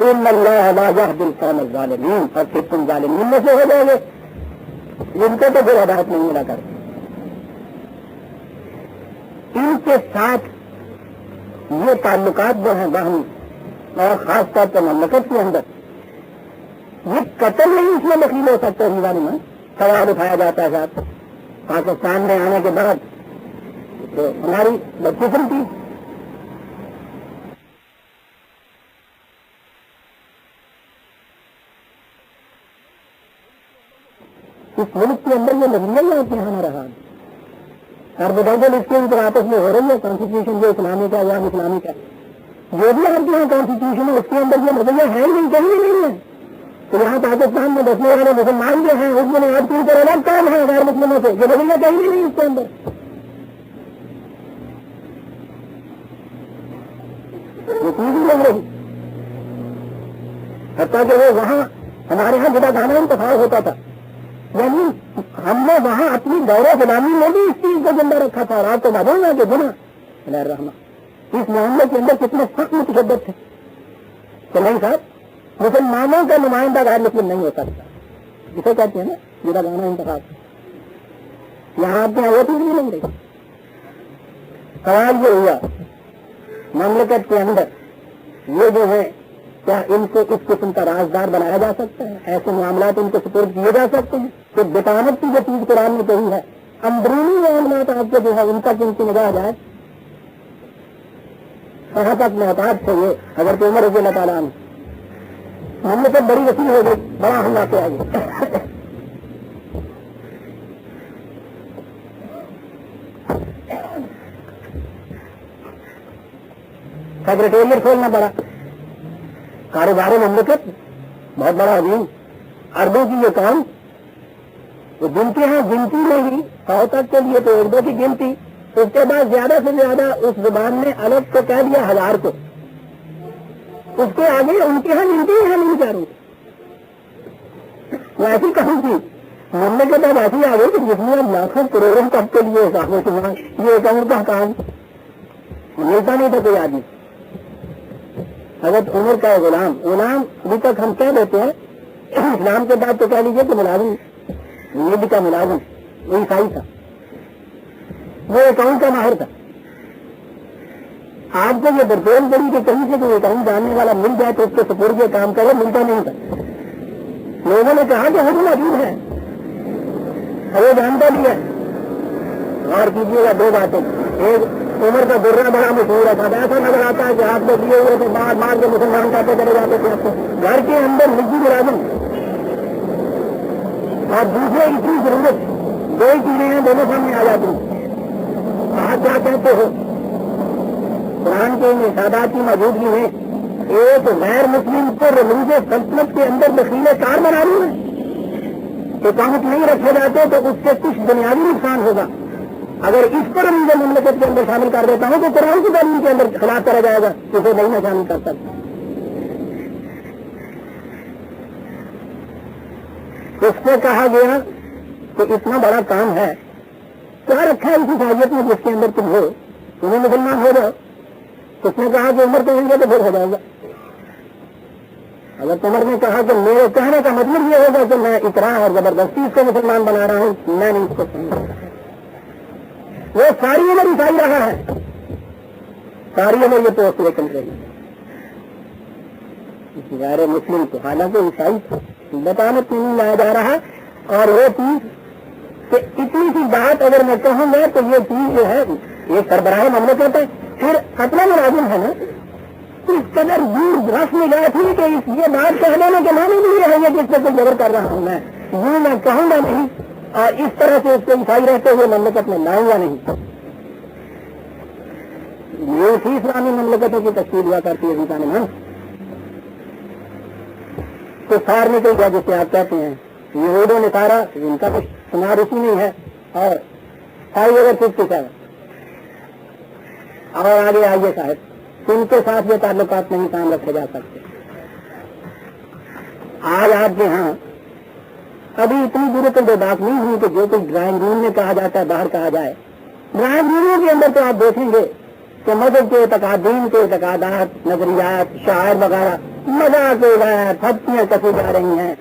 ان اللہ لا یہدی القوم الظالمین، اور پھر تم ظالمین میں سے ہو جائے گے، ان کو تو پھر ہدایت نہیں ملا کرتی۔ ان کے ساتھ یہ تعلقات جو ہیں باہمی، اور خاص طور پر مملکت کے اندر یہ قتل نہیں اس میں دخیل ہو سکتا۔ ظالمان سوال اٹھایا جاتا ہے صاحب پاکستان میں آنے کے بعد تو ہماری بدقسم تھی، اس ملک کے اندر یہ نظریہ ہی آپ یہاں نہ رہا، ہر بدل اس کے اوپر آپس میں ہو رہی ہے، کانسٹیٹیوشن جو اسلامی کا یا اسلامی کا، جو بھی آپ کے یہاں کانسٹیٹیوشن ہے اس کے اندر یہ نظریہ ہے نہیں، کہیں نہیں ہے۔ تو یہاں پاکستان میں بسنے والے مسلمان جو ہیں اس میں آپ کے اوپر الگ کام ہے غیر مسلموں سے، یہ نظریہ کہیں نہیں اس کے اندر۔ یہ چیز ہی لگ رہی، حتیٰ کہ وہ وہاں ہمارے یہاں جدا گانا انتخاب ہوتا تھا، یعنی ہم نے وہاں اپنی دور غلامی میں بھی اس چیز کو زندہ رکھا تھا۔ رات کو معلوم ہے کہ گناہ الرحمٰ اس معاملے کے اندر کتنے سخت متشدد تھے کہ نہیں صاحب مسلمانوں کا نمائندہ غیر مسلم نہیں ہو سکتا، اسے کہتے ہیں نا جدا گانا انتخاب۔ یہاں آپ کے یہاں وہ چیز بھی نہیں رہی۔ سوال یہ ہوا مملکت کے اندر یہ جو ہے کیا ان کو اس قسم کا رازدار بنایا جا سکتا ہے؟ ایسے معاملات ان کو سپورٹ کیے جا سکتے ہیں؟ تو بطانت کی جو چیز قرآن میں کہی ہے، اندرونی معاملات آپ کے جو ہے ان تک ان کی نگاہ جائے، کہاں تک محتاط تھے یہ حضرت عمر رضی اللہ تعالیٰ عنہ، مملکت بڑی وسیع ہو گئی، بڑا حملہ کیا گیا۔ سیکرٹریٹ کھولنا پڑا، کاروبار مملکت بہت بڑا عظیم، اربوں کی یہ کام، وہ گنتی ہیں، گنتی میں ہی 100 تک کے لیے تو اردو کی گنتی، اس کے بعد زیادہ سے زیادہ اس زبان نے الگ کو کہہ دیا 1000 کو، اس کے آگے ان کے یہاں گنتی ہے نہیں چاروں، وہ ایسی کہوں تھی مملکت اب ایسی آ گئی کہ جس میں لاکھوں کروڑوں تک کے لیے یہ ایک عمر کا کام ملتا نہیں تھا کوئی آدمی۔ حضرت عمر کا غلام ابھی تک ہم کہہ دیتے ہیں، اسلام کے بعد تو کہہ لیجیے کہ ملازم، نیب کا ملازم، وہ عیسائی تھا، وہ اکاؤنٹ کا ماہر تھا۔ آپ کو یہ برتون پڑی کہ کہیں سے کوئی اکاؤنٹ جاننے والا مل جائے تو اس کے سپورٹ یہ کام کرے، ملتا نہیں تھا۔ لوگوں نے کہا کہ حضرت موجود ہے اور وہ جانتا بھی ہے۔ غور کیجیے گا 2 باتیں، ایک عمر کا درہ بڑا مشہور ہے، ایسا نظر آتا ہے کہ آپ کو دیے ہوئے تو مار کے مسلمان کرتے چلے جاتے تھے آپ کو، گھر کے اندر نجی ملازم، اور دوسرے اتنی ضرورت، 2 ہی چیزیں ہیں دونوں سامنے آ جاتی ہیں۔ آپ کیا کہتے ہو قرآن کے ان ارشادات کی موجودگی میں ایک غیر مسلم کو ریلیجیس سلطنت کے اندر دخیل کار بنا رہی ہے، اقامت نہیں رکھے جاتے تو اس سے کچھ بنیادی نقصان ہوگا۔ اگر اس پر مجھے مملکت کے اندر شامل کر دیتا ہوں تو قرآن کی تعلیم کے اندر خلاف کرا جائے گا، اسے نہیں میں شامل کر سکتا۔ اس سے کہا گیا کہ اتنا بڑا کام ہے، کیا رکھا ہے اسی صلاحیت میں جس کے اندر تم ہو، تمہیں مسلمان ہو جاؤ۔ اس نے کہا کہ عمر کہیں گے تو پھر ہو جائے گا۔ اگر عمر نے کہا کہ میرے کہنے کا مطلب یہ ہوگا کہ میں اکراہ اور زبردستی اس کو مسلمان بنا رہا ہوں، میں نہیں اس کو سمجھ رہا۔ وہ ساری عمر عیسائی رہا ہے، ساری عمر یہ پوسٹ لیکن رہی غیر مسلم کو، حالانکہ عیسائی تھا، بطانت نہیں لایا جا رہا۔ اور وہ چیز کہ اتنی سی بات اگر میں کہوں گا تو یہ چیز جو ہے یہ سربراہ مملکت ہے، پھر اپنا ملازم ہے نا، اس قدر دور رس میں گئے تھی کہ یہ بات کہنے میں کہ معنی نہیں رہے گا کہ اس پہ جبر کر رہا ہوں میں کہوں گا نہیں، اور اس طرح سے اس کو عیسائی رہتے ہوئے مملکت میں لاؤں گا نہیں۔ یہ اسی اسلامی مملکتوں کی تشکیل ہوا کرتی ہے انسان من تو سار نکل گیا جسے آپ کہتے ہیں یہود و نصارہ، ان کا کچھ شمار اسی نہیں ہے، اور ساری اگر کچھ ہے اور آگے آئیے صاحب، ان کے ساتھ یہ تعلقات نہیں کام رکھے جا سکتے۔ آج آپ کے ہاں ابھی اتنی ضرورت تو بات نہیں ہوئی کہ جو کچھ ڈرائنگ روم میں کہا جاتا ہے باہر کہا جائے۔ ڈرائنگ روموں کے اندر تو آپ دیکھیں گے کہ مذہب کے اعتقاد، دین کے اعتقادات، نظریات، شاعر وغیرہ مذاق ہو رہا ہے، پھپتیاں کسی جا رہی ہیں،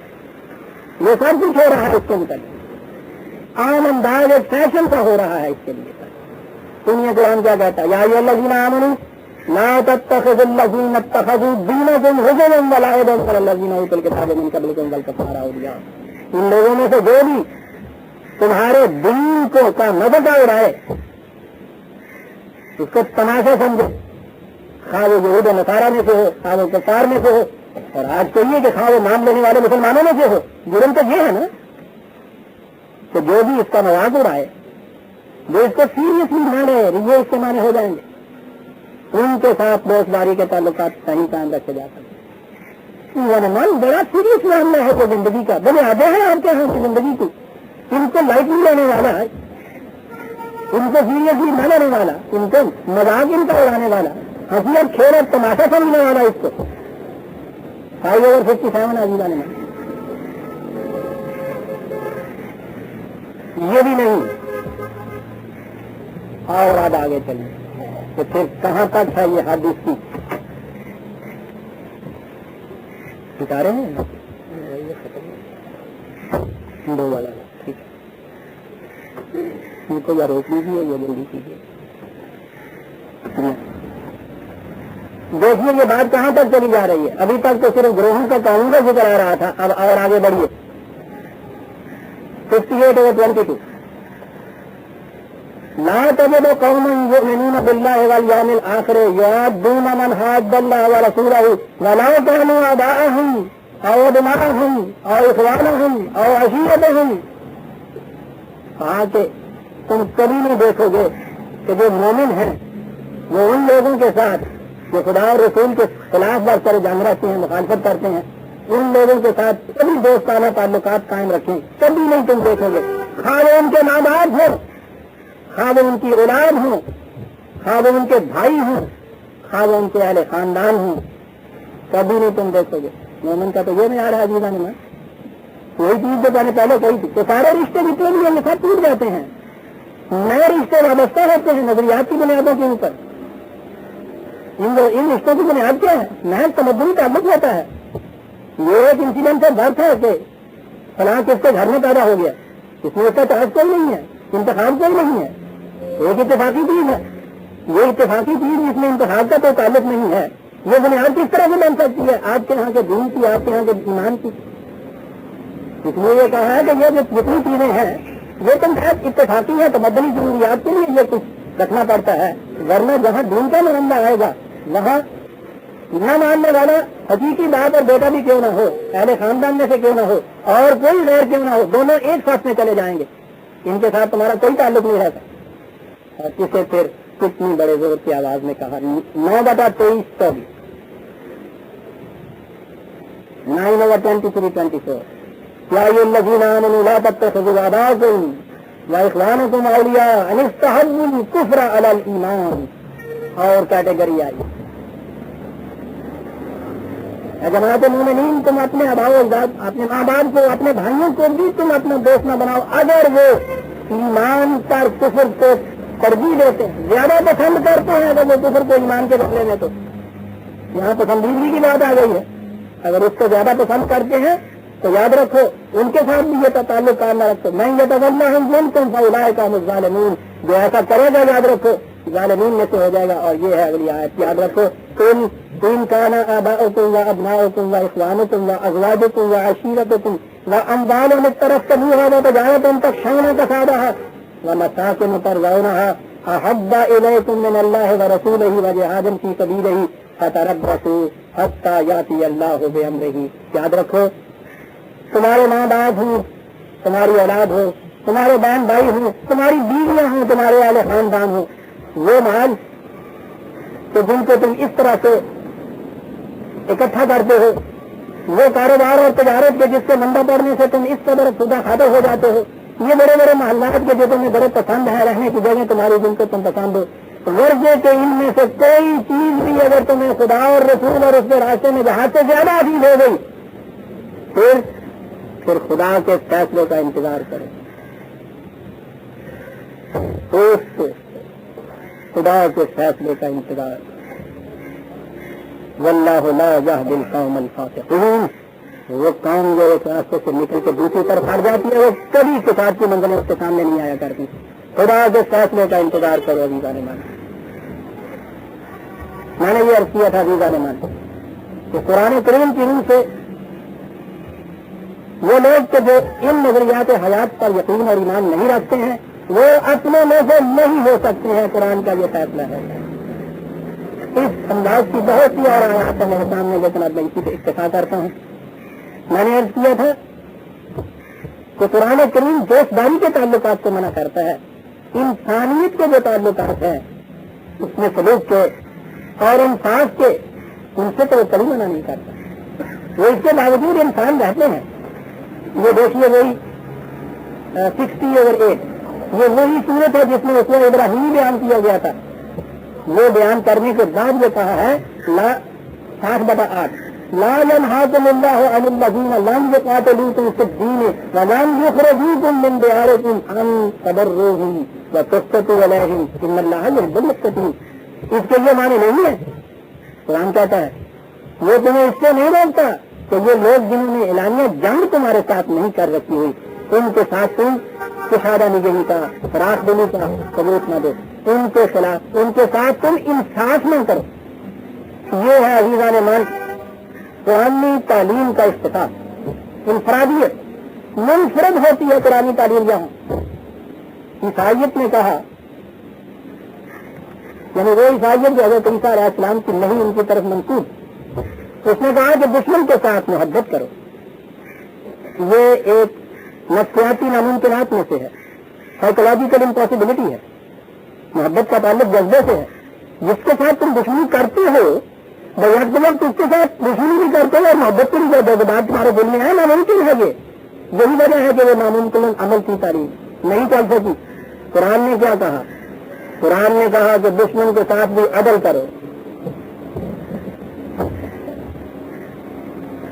یہ سب کچھ ہو رہا ہے اس کے متعلق، عام انداز ایک فیشن کا ہو رہا ہے اس کے لیے۔ سنیے قرآن کیا کہتا ہے، یا ایھا الذین آمنوا لا تتخذوا الذین اتخذوا دینکم ہزوا ولعبا من الذین اوتوا الکتاب من قبلکم والکفار اولیاء، ان لوگوں میں سے جو بھی تمہارے دین کو کا مذاق اڑائے، اس کو تماشا سمجھے، خواہ وہ یہود و نصارہ میں سے ہو، خواہ وہ کفار میں سے ہو، اور آج چاہیے کہ خواہ وہ مان لینے والے مسلمانوں میں سے ہو، جرم تو یہ ہے نا کہ جو بھی اس کا مذاق اڑائے، جو اس کو سیریسلی نہ رہے، یہ اس کے معنی ہو جائیں گے، ان کے ساتھ دوست داری کے تعلقات صحیح قائم رکھے جا سکتے ہیں۔ من بڑا سیریس معاملہ ہے تو زندگی کا بنیادیں ہیں آپ کے یہاں کی زندگی کی، ان کو لائٹ نہیں لینے والا ہے، ان کو سیریسلی نہ لینے والا، ان کو مذاق ان کا اڑانے والا، ہنسی اور کھیل اور تماشا سمجھنے والا اس کو 5/57 عزیزہ نے یہ بھی نہیں، اور آج آگے چلیں تو پھر کہاں تک ہے یہ حد اس کی؟ ستارے ہیں دو والا، ٹھیک ہے، ان کو یا روک لیجیے یا جلدی کیجیے۔ دیکھیے یہ بات کہاں تک چلی جا رہی ہے، ابھی تک تو صرف گروہوں کا قانون کا ذکر آ رہا تھا، اب اور آگے بڑھیے 58/22 لا تجد قوما يؤمنون بالله واليوم الآخر يوادون من حاد الله ورسوله ولو كانوا آباءهم أو أبناءهم أو إخوانهم أو عشيرتهم، کہا کہ تم کبھی نہیں دیکھو گے کہ جو مومن ہیں وہ ان لوگوں کے ساتھ جو خدا اور رسول کے خلاف برتر جان رہتے ہیں، مخالفت کرتے ہیں، ان لوگوں کے ساتھ کبھی دوستانہ تعلقات قائم رکھیں، کبھی نہیں تم دیکھو گے، خواہ وہ ان کے ماں باپ ہوں، خواہ وہ ان کی اولاد ہوں، خواہ وہ ان کے بھائی ہوں، خواہ وہ ان کے اہل خاندان ہوں، کبھی نہیں تم دیکھو گے۔ مومن کا تو یہ نہیں آ رہا ہے عزیزہ نے، کوئی چیز جو میں نے پہلے کہی تھی کہ سارے رشتے جتنے بھی ہیں سب ٹوٹ جاتے ہیں، نئے رشتے وابستہ ہوتے ہیں نظریات کی بنیادوں کے اوپر۔ ان رشتوں کی بنیاد کیا ہے؟ محض تمدنی تعلق ہوتا ہے۔ یہ ایک انسیڈنٹ سے بات ہے کہ فلاں کس کے گھر میں پیدا ہو گیا، اس میں اس کا تعلق کوئی نہیں ہے، انتخاب کوئی نہیں ہے، ایک اتفاقی چیز ہے۔ یہ اتفاقی چیز جس میں انتخاب کا کوئی تعلق نہیں ہے، یہ بنیاد کس طرح سے بن سکتی ہے آپ کے یہاں کے دین کی، آپ کے یہاں کے ایمان کی؟ اس لیے یہ کہا ہے کہ یہ جو جتنی چیزیں ہیں یہ تو اتفاقی ہے، تمدنی ضروریات کے لیے یہ کچھ رکھنا پڑتا ہے، ورنہ جہاں دین کا معاملہ آئے گا وہاں نہ ماننے والا حقیقی باپ اور بیٹا بھی کیوں نہ ہو، اہل خاندان میں سے کیوں نہ ہو، اور کوئی غیر کیوں نہ ہو، دونوں ایک ساتھ میں چلے جائیں گے، ان کے ساتھ تمہارا کوئی تعلق نہیں رہتا۔ اور اسے پھر کتنی بڑے زور کی آواز میں کہا 9/23 9/23-24 یا ایھا الذین آمنوا لا تتخذوا آباءکم واخوانکم اولیاء ان استحبوا الکفر علی الایمان۔ اور کیٹیگری آئی، جماعت مومنین تم اپنے آباء و اجداد، اپنے ماں باپ کو، اپنے بھائیوں کو بھی تم اپنا دوست نہ بناؤ اگر وہ ایمان پر کفر کو ترجیح دیتے ہیں، زیادہ پسند کرتے ہیں اگر وہ کفر کو ایمان کے بدلے میں۔ تو یہاں پسندیدگی کی بات آ گئی ہے، اگر اس کو زیادہ پسند کرتے ہیں تو یاد رکھو ان کے ساتھ بھی یہ تعلق قائم نہ رکھو، میں یہ تولہم منکم فاولئک هم الظالمون، جو ایسا کرے گا یاد رکھو ظالمین میں سے ہو جائے گا۔ اور یہ ہے اگلی آیت، یاد رکھو ان کان آباؤکم وابناؤکم واخوانکم وازواجکم وعشیرتکم واموال اقترفتموها وتجارۃ تخشون کسادها ومساکن ترضونها احب الیکم من اللہ ورسولہ وجہاد فی سبیلہ فتربصوا حتی یاتی اللہ بامرہ۔ یاد رکھو تمہارے ماں باپ ہوں، تمہاری اولاد ہو، تمہارے بہن بھائی ہوں، تمہاری بیویاں ہوں، تمہارے اہل خاندان ہوں، وہ مال تو جن کو تم اس طرح سے اکٹھا کرتے ہو، وہ کاروبار اور تجارت کے جس کے منڈا پڑنے سے تم اس قدر خدا خادر ہو جاتے ہو، یہ بڑے بڑے محلات کے جو تمہیں بڑے پسند ہے، رہنے کی جگہ تمہاری جن کو تم پسند ہو، ورثے کے ان میں سے کوئی چیز بھی اگر تمہیں خدا اور رسول اور اس کے راستے میں جہاز سے زیادہ عزیز ہو گئی پھر خدا کے فیصلوں کا انتظار کرے۔ خدا کے فیصلے کا انتظار. واللہ لا یہدی القوم الفاسقین. وہ قوم جو ایک راستے سے نکل کے دوسری طرف ہٹ جاتی ہے وہ کبھی کتاب کی منزلیں اس کے سامنے نہیں آیا کرتی. خدا کے فیصلے کا انتظار کرو عزیزان مان. میں نے یہ عرض کیا تھا عزیزان مان کہ قرآن کریم کی روح سے وہ لوگ کہ جو ان نظریات حیات پر یقین اور ایمان نہیں رکھتے ہیں وہ اپنے میں سے نہیں ہو سکتے ہیں. قرآن کا یہ فیصلہ ہے. اس انداز کی بہت سی اور آیات ہے میرے سامنے لیکن اب میں اسی سے اکتفا کرتا ہوں. میں نے عرض کیا تھا کہ قرآن کریم دوستداری کے تعلقات کو منع کرتا ہے. انسانیت کے جو تعلقات ہیں اس میں سلوک کے اور انصاف کے ان سے تو وہ کبھی منع نہیں کرتا. وہ اس کے باوجود انسان رہتے ہیں. یہ دیکھیے وہی 60/8 یہ وہی صورت ہے جس میں اس میں ابراہیم بیان کیا گیا تھا. وہ بیان کرنے کے بعد یہ کہا ہے 60/8 لا ينهاكم الله عن الذين لم يقاتلوكم في الدين ولم يخرجوكم من دياركم ان تبروهم وتقسطوا اليهم ان الله يحب المقسطين. اس کے یہ معنی نہیں ہے. قرآن کہتا ہے وہ تمہیں اس سے نہیں روکتا کہ یہ لوگ جنہوں نے اعلانیہ جنگ تمہارے ساتھ نہیں کر رکھی ہوئی ان کے ساتھ تم کشادہ نگہی کا فراخ دلی کا ثبوت نہ دو. ان کے خلاف ان کے ساتھ تم انصاف نہ کرو. یہ ہے عزیزان مان قرآنی تعلیم کا افتتاح. انفرادیت منفرد ہوتی ہے قرآنی تعلیم جہاں. عیسائیت نے کہا یعنی وہ عیسائیت جو حضرت عیسیٰ علیہ السلام کی نہیں ان کی طرف منسوب اس نے کہا کہ دشمن کے ساتھ محبت کرو. یہ ایک نفسیاتی ناممکنات میں سے ہے. سائیکولوجیکل امپاسبلٹی ہے. محبت کا تعلق جذبے سے ہے. جس کے ساتھ تم دشمنی کرتے ہو وقت وقت اس کے ساتھ دشمنی بھی کرتے ہو اور محبت کو بھی کرتے ہو. بات تمہارے دل میں ہے ناممکن ہے. یہ یہی وجہ ہے کہ وہ ناممکن عمل کی تعلیم نہیں چل سکی. قرآن نے کیا کہا؟ قرآن نے کہا کہ دشمن کے ساتھ بھی عدل کرو.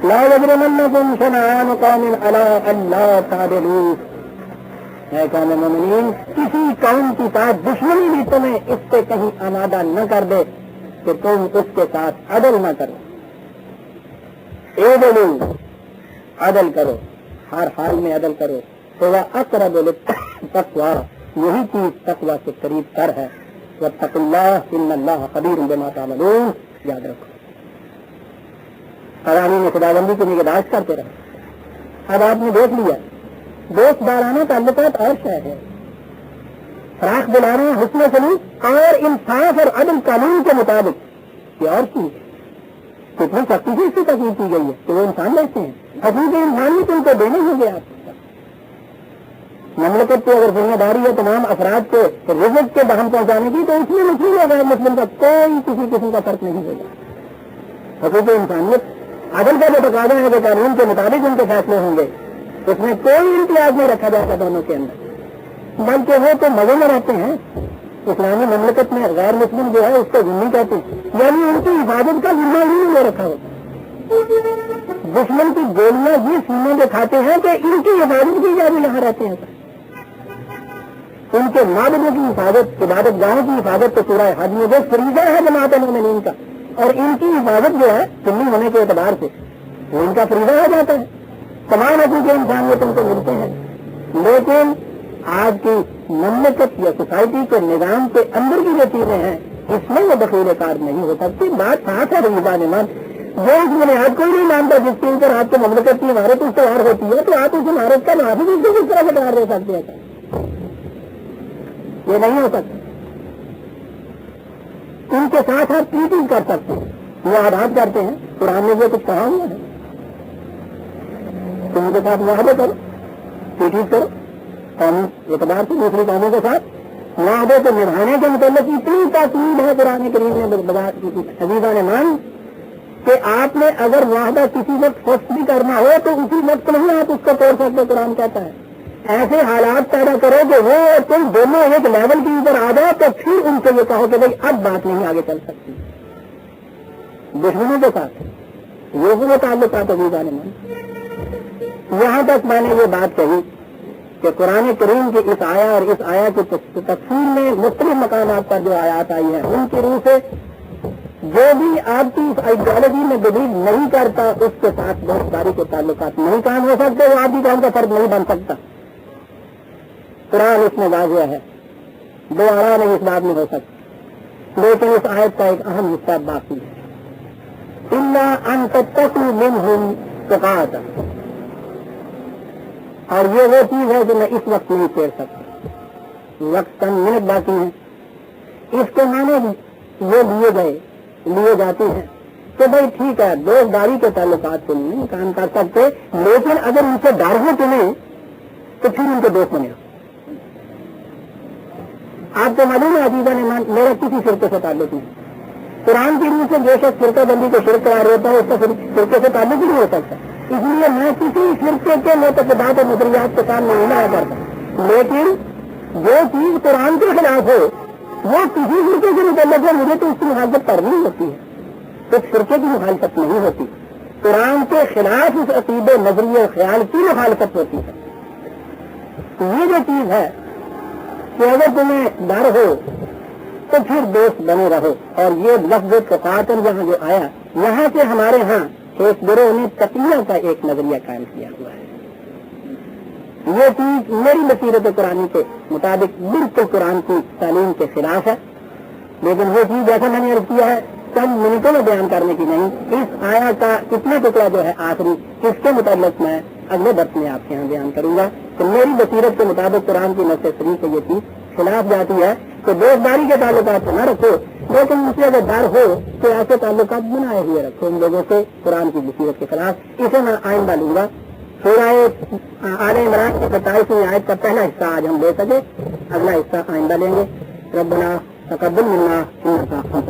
لا یجرمنکم شنآن قوم علی الا تعدلوا. اے قوم مومنین کسی قوم کی ساتھ دشمنی بھی تمہیں اس سے کہیں آمادہ نہ کر دے کہ تم اس کے ساتھ عدل نہ کرو. اعدلوا عدل کرو. ہر حال میں عدل کرو. تو وہ اقرب للتقوی یہی چیز تقوی سے قریب تر ہے. واتقوا اللہ ان اللہ خبیر بما تعملون. یاد رکھو قوانین خداوندی کی نگہداشت کرتے رہو. اب آپ نے دیکھ لیا دوست دارانہ تعلقات اور شے ہے. فراخ دلانا حسن سلوک اور انصاف اور عدل قانون کے مطابق یہ اور چیز ہے. کتنی سختی سے اس کی تقسیم کی گئی ہے کہ وہ انسان رہتے ہیں. حقوق انسانیت ان کو دینے ہوں گے. آپ مملکت کی اگر ذمہ داری ہے تمام افراد کو رزق کے بہم پہنچانے کی تو اس میں مسلم اور غیر مسلم کا کوئی کسی قسم کا فرق نہیں ہوگا. حقوق انسانیت عدل کا جو تقاضا ہے کہ قانون کے مطابق ان کے فیصلے ہوں گے. اس میں کوئی امتیاز نہیں رکھا جاتا دونوں کے اندر بلکہ وہ تو مزے میں رہتے ہیں. اسلامی مملکت میں غیر مسلم جو ہے اس کو ذمہ کہتے ہیں یعنی ان کی حفاظت کا ذمہ ہی نہیں رکھا ہوتا. دشمن کی گولیاں یہ سینے دکھاتے ہیں کہ ان کی حفاظت کی جاری یہاں رہتے ہیں. ان کے معبودوں کی حفاظت عبادت گاہوں کی حفاظت تو پورا حج میں جو فریضہ ہے جماعت مومنین کا اور ان کی حفاظت جو ہے سنی ہونے کے اعتبار سے وہ ان کا فریضہ ہو جاتا ہے. تمام حقوق انسانیت ان کو ملتے ہیں. لیکن آج کی مملکت یا سوسائٹی کے نظام کے اندر کی جو چیزیں ہیں اس میں وہ دخیل کار نہیں ہو سکتی. بات خاص ہے رمضان ایمان وہ اس بنیاد کو ہی نہیں مانتا جس کے اوپر آپ کو مملکت کی عمارت استوار ہوتی ہے تو آپ اس عمارت کا نافذ اس کو کس طرح سے قرار دے سکتے ہیں؟ یہ نہیں ہو سکتا. ان کے ساتھ آپ ٹریٹنگ کر سکتے ہیں. معاہدات کرتے ہیں. قرآن نے وہ کچھ کہا ہوا ہے تو ان کے ساتھ معاہدے کرو ٹریٹنگ کرو. قانون اعتبار سے دوسری قوموں کے ساتھ معاہدے کو نبھانے کے متعلق اتنی تاکید ہے قرآن کریم نے عزیزان مان کہ آپ نے اگر معاہدہ کسی وقت فسخ بھی کرنا ہو تو اسی وقت نہیں آپ اس کو توڑ سکتے. قرآن کہتا ہے ایسے حالات پیدا کرو کہ وہ تم دونوں ایک لیول کے اوپر آ جاؤ تو پھر ان سے یہ کہو کہ بھائی اب بات نہیں آگے چل سکتی. دشمنوں کے ساتھ وہ تعلقات عزیزان مان. یہاں تک میں نے یہ بات کہی کہ قرآن کریم کی اس آیا اور اس آیا کی تفسیر میں مختلف مقامات پر جو آیات آئی ہیں ان کی روح سے جو بھی آپ کی اس آئیڈیالوجی میں بلیو نہیں کرتا اس کے ساتھ بہت ساری کے تعلقات نہیں قائم ہو سکتے، وہ آدمی قوم کا فرد نہیں بن سکتا. قرآن اس میں واضح ہے، دو آرا نہیں اس بات میں ہو سکتا، لیکن اس آیت کا ایک اہم حصہ باقی ہے. الا ان تتقوا منهم تقاتا، اور یہ وہ چیز ہے جو میں اس وقت نہیں پھیر سکتا، وقت کم منٹ باقی ہے. اس کے معنی وہ لیے جاتے ہیں کہ بھائی ٹھیک ہے دوستداری کے تعلقات سے نہیں کام کر سکتے، لیکن اگر ان سے ڈر ہو تمہیں تو پھر ان کے دوست بنے. آپ کو معلوم ہے عزیزہ نے میرا کسی فرقے سے تعلق نہیں، قرآن کی روح سے جو شخص فرقہ بندی کو شرک قرار ہوتا ہے اس کا فرقے سے تعلق نہیں ہو سکتا. اس لیے میں کسی فرقے کے معتقدات اور نظریات کے سامنے نہیں لایا کرتا، لیکن جو چیز قرآن کے خلاف ہو وہ کسی فرقے سے متعلق ہے مجھے تو اس کی مخالفت کرنی ہوتی ہے، کچھ فرقے کی مخالفت نہیں ہوتی. قرآن کے خلاف اس عقیدے نظریے خیال کی مخالفت ہوتی ہے. یہ جو چیز ہے کہ اگر تمہیں ڈر ہو تو پھر دوست بنے رہو. اور یہ لفظ تقاتل یہاں جو آیا یہاں سے ہمارے ہاں ایک گروہ نے تقیہ کا ایک نظریہ قائم کیا ہوا ہے. یہ چیز میری بصیرت قرآن کے مطابق بالکل قرآن کی تعلیم کے خلاف ہے، لیکن وہ چیز جیسا میں نے عرض کیا ہے چند منٹوں میں بیان کرنے کی نہیں. اس آیا کا اتنا ٹکڑا جو ہے آخری اس کے متعلق میں اگلے درس میں آپ کے یہاں بیان کروں گا کہ میری بصیرت کے مطابق قرآن کی نص شریف سے یہ چیز خلاف جاتی ہے کہ دوستداری کے تعلقات سے نہ رکھو، لیکن مجھ سے اگر ڈر ہو تو ایسے تعلقات بنائے ہوئے رکھو ان لوگوں سے قرآن کی بصیرت کے خلاف. اسے میں آئندہ لوں گا. سورہ آل عمران کی 27ویں آیت کا پہلا حصہ آج ہم لے سکے، اگلا حصہ آئندہ لیں گے. ربنا تقبل منا انک انت